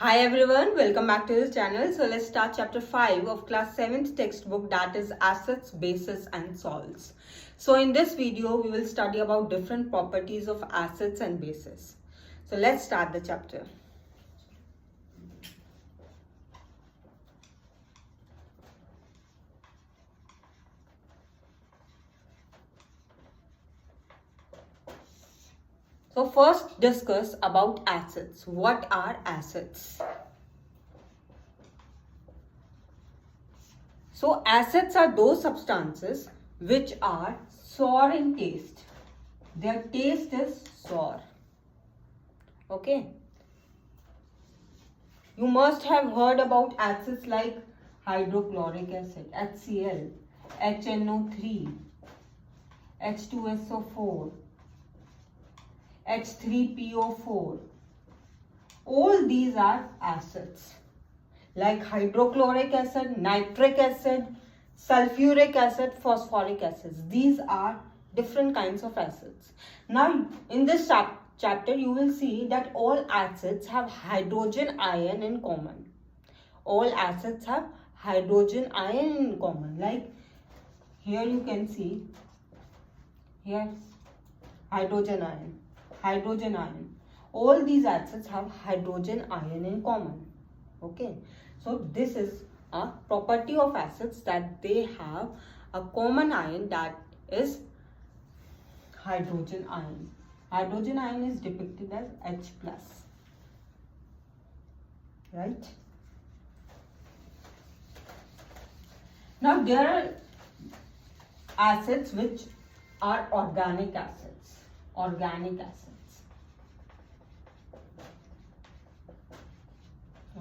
Hi everyone, welcome back to the channel. So let's start chapter 5 of class 7th textbook, that is assets, bases and sols. So in this video we will study about different properties of assets and bases. So let's start the chapter. So first discuss about assets. What are assets? So assets are those substances which are sour in taste. Their taste is sour. Okay. You must have heard about acids like hydrochloric acid, HCl, HNO3, H2SO4, H3PO4. All these are acids like hydrochloric acid, nitric acid, sulfuric acid, phosphoric acids. These are different kinds of acids. Now in this chapter you will see that all acids have hydrogen ion in common. All acids have hydrogen ion in common. Like here you can see, here hydrogen ion. All these acids have hydrogen ion in common. Okay, so this is a property of acids, that they have a common ion, that is hydrogen ion. Hydrogen ion is depicted as H plus, right? Now there are acids which are organic acids.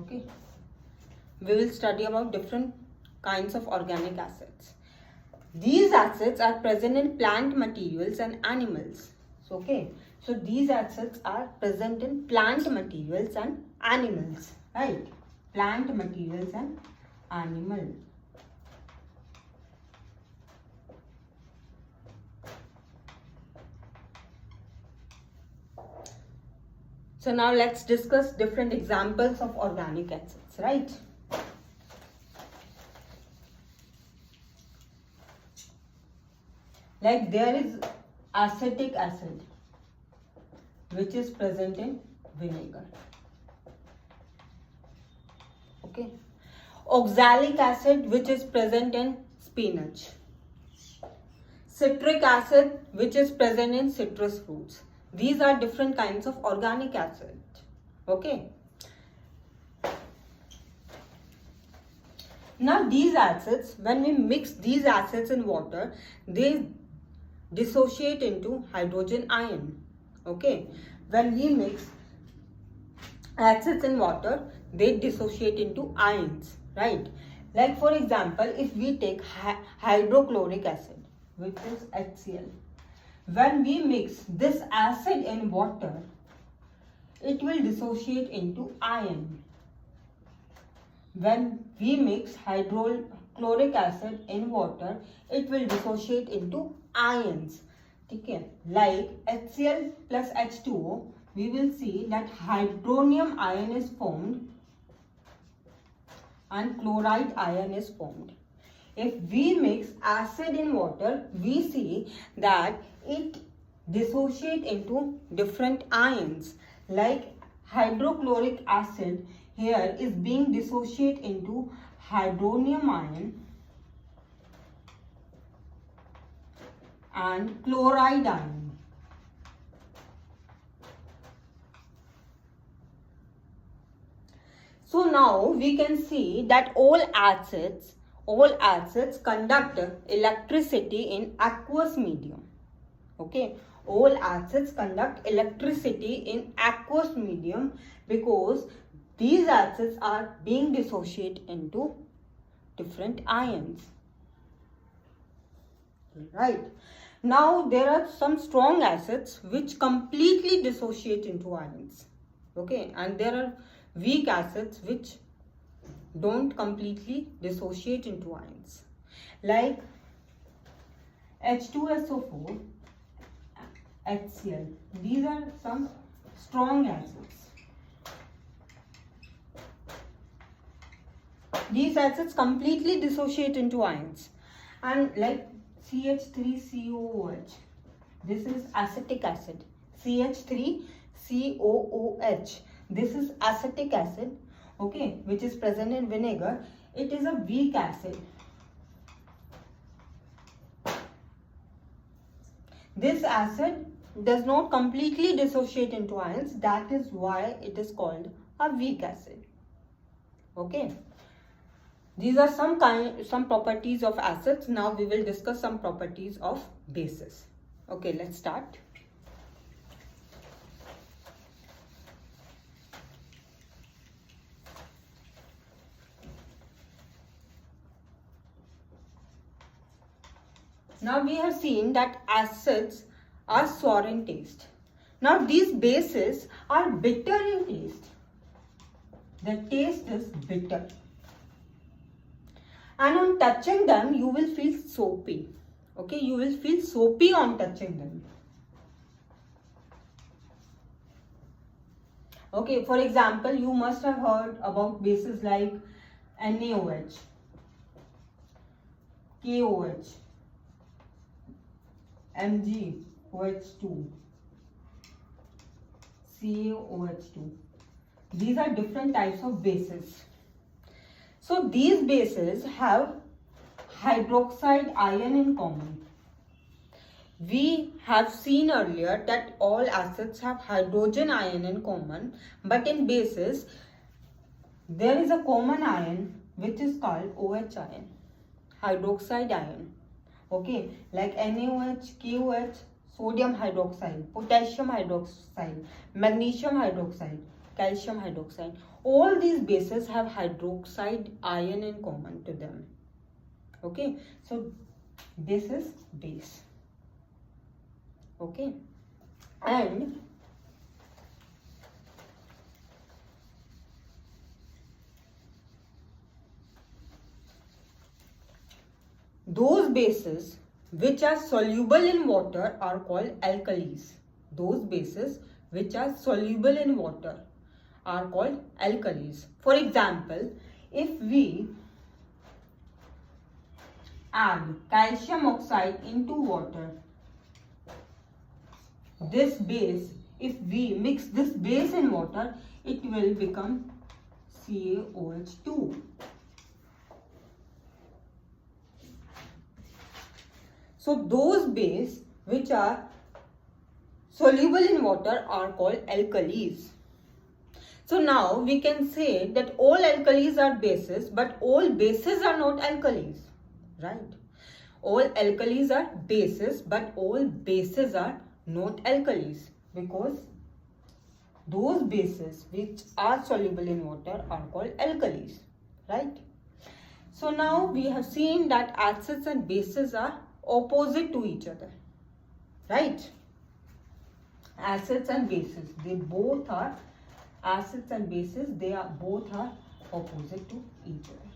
Okay, we will study about different kinds of organic acids. These acids are present in plant materials and animals. Okay, so these acids are present in plant materials and animals, right? Plant materials and animal. So now let's discuss different examples of organic acids, right? Like there is acetic acid which is present in vinegar. Okay. Oxalic acid which is present in spinach. Citric acid which is present in citrus fruits. These are different kinds of organic acid. Okay. Now these acids, when we mix these acids in water, they dissociate into hydrogen ion. Okay. When we mix acids in water, they dissociate into ions, right? Like for example, if we take hydrochloric acid, which is HCl, when we mix this acid in water, it will dissociate into ion. When we mix hydrochloric acid in water, it will dissociate into ions. Okay, like HCl plus H2O, we will see that hydronium ion is formed and chloride ion is formed. If we mix acid in water, we see that it dissociate into different ions. Like hydrochloric acid here is being dissociate into hydronium ion and chloride ion. So now we can see that all acids conduct electricity in aqueous medium. Okay, all acids conduct electricity in aqueous medium because these acids are being dissociated into different ions. Right. Now there are some strong acids which completely dissociate into ions. Okay, and there are weak acids which don't completely dissociate into ions, like H2SO4, HCl. These are some strong acids. these acids completely dissociate into ions. And like CH3COOH, this is acetic acid. CH3COOH, this is acetic acid, okay, which is present in vinegar. It is a weak acid. This acid does not completely dissociate into ions. That is why it is called a weak acid. Okay. These are some properties of acids. Now we will discuss some properties of bases. Okay, let's start. Now we have seen that acids are sour in taste. Now these bases are bitter in taste. The taste is bitter. And on touching them, you will feel soapy. Okay, you will feel soapy on touching them. Okay, for example, you must have heard about bases like NaOH, KOH, MgOH2, CaOH2. These are different types of bases. So these bases have hydroxide ion in common. We have seen earlier that all acids have hydrogen ion in common, but in bases there is a common ion which is called OH ion, hydroxide ion. Okay, like NaOH, KOH, sodium hydroxide, potassium hydroxide, magnesium hydroxide, calcium hydroxide. All these bases have hydroxide ion in common to them. Okay, so this is base. Okay, and those bases which are soluble in water are called alkalis. Those bases which are soluble in water are called alkalis. For example, if we add calcium oxide into water, this base, if we mix this base in water, it will become CaOH2. So those bases which are soluble in water are called alkalis. So now we can say that all alkalis are bases, but all bases are not alkalis, right? All alkalis are bases, but all bases are not alkalis, because those bases which are soluble in water are called alkalis, right? So now we have seen that acids and bases are opposite to each other, right? Acids and bases, they both are acids and bases, they are both are opposite to each other.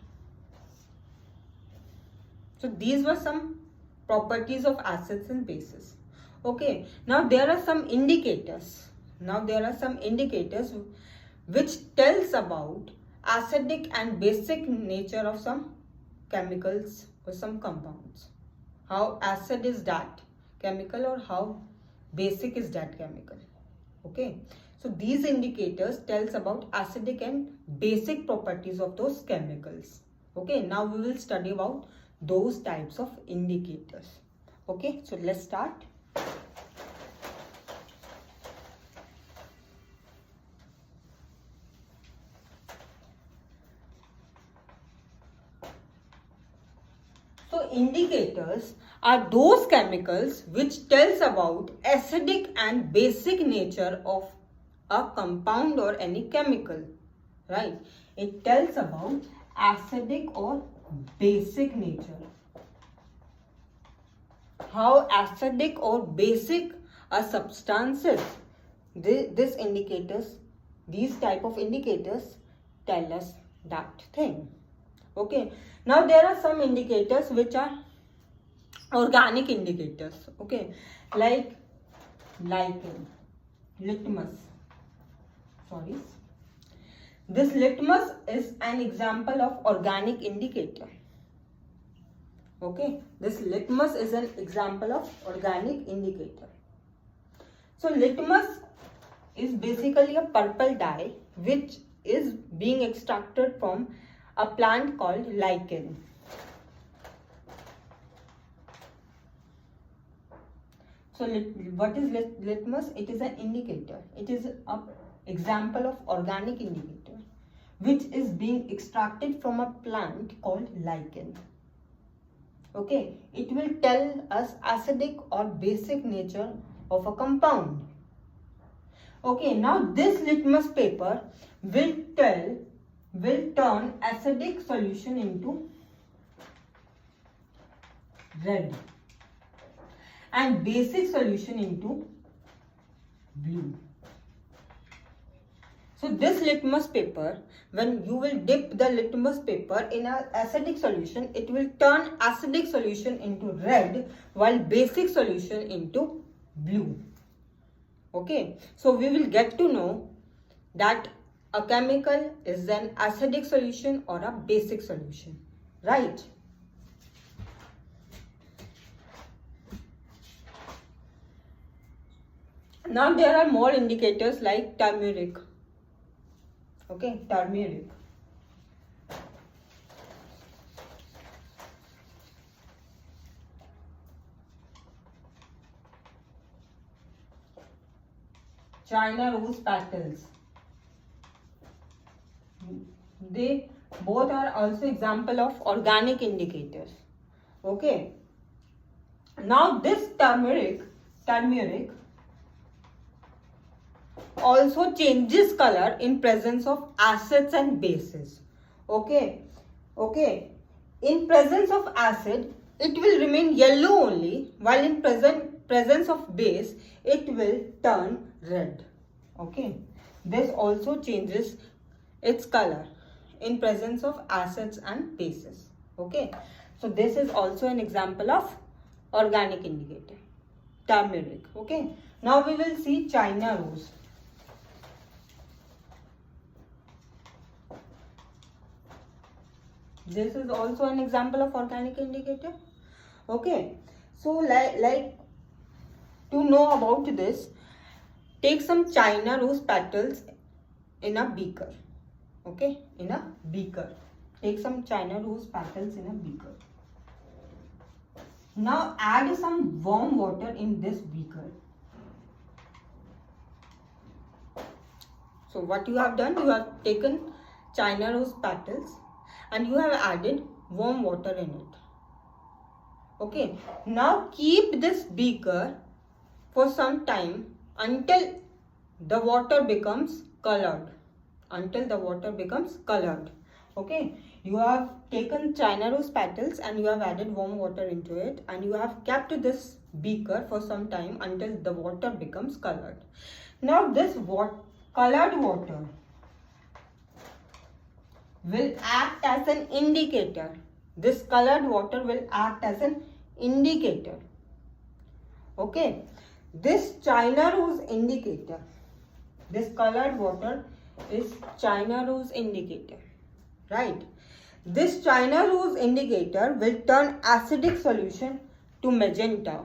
So these were some properties of acids and bases. Okay, now there are some indicators. Which tells about acidic and basic nature of some chemicals or some compounds. How acid is that chemical or how basic is that chemical. Okay, so these indicators tells about acidic and basic properties of those chemicals. Okay, now we will study about those types of indicators. Okay, so let's start. So indicators are those chemicals which tells about acidic and basic nature of a compound or any chemical, right? It tells about acidic or basic nature. How acidic or basic a substance is. These type of indicators tell us that thing. Okay, now there are some indicators which are organic indicators. Okay, like lichen, litmus, This litmus is an example of organic indicator. Okay, this litmus is an example of organic indicator. So litmus is basically a purple dye which is being extracted from a plant called lichen. So what is litmus? It is an indicator. It is an example of organic indicator which is being extracted from a plant called lichen. Okay, it will tell us acidic or basic nature of a compound. Okay, now this litmus paper will turn acidic solution into red and basic solution into blue. So this litmus paper, when you will dip the litmus paper in an acidic solution, it will turn acidic solution into red while basic solution into blue. Okay, so we will get to know that a chemical is an acidic solution or a basic solution, right? Now there are more indicators like turmeric. Okay, turmeric. China rose petals. They both are also example of organic indicators. Okay. Now this turmeric also changes color in presence of acids and bases. Okay. In presence of acid, it will remain yellow only, while in presence of base, it will turn red. Okay. This also changes its color in presence of acids and bases. Okay. So this is also an example of organic indicator. Turmeric. Okay. Now we will see China rose. This is also an example of organic indicator. Okay, so like to know about this, take some China rose petals in a beaker. Okay, in a beaker. Take some China rose petals in a beaker. Now add some warm water in this beaker. So what you have done, you have taken China rose petals and you have added warm water in it. Okay, now keep this beaker for some time until the water becomes colored. Okay, you have taken China rose petals and you have added warm water into it, and you have kept this beaker for some time until the water becomes colored. Now this colored water will act as an indicator. This colored water will act as an indicator. Okay, this China rose indicator, this colored water is China rose indicator, right? This China rose indicator will turn acidic solution to magenta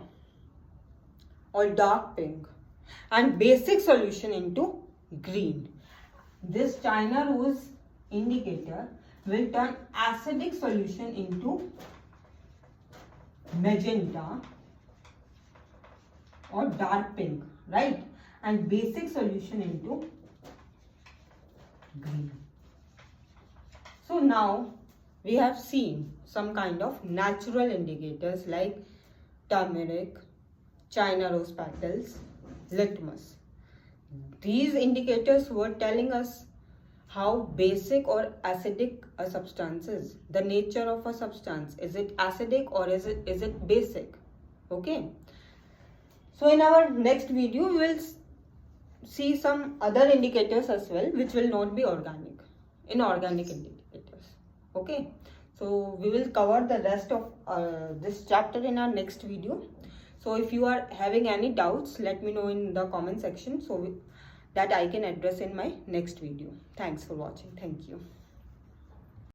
or dark pink and basic solution into green. This China rose indicator will turn acidic solution into magenta or dark pink, right? And basic solution into green. So now we have seen some kind of natural indicators like turmeric, China rose petals, litmus. These indicators were telling us how basic or acidic a substance is, the nature of a substance. Is it acidic or is it basic? Okay. So in our next video, we will see some other indicators as well, which will not be organic, inorganic indicators. Okay. So we will cover the rest of this chapter in our next video. So if you are having any doubts, let me know in the comment section, so that I can address in my next video. Thanks for watching. Thank you.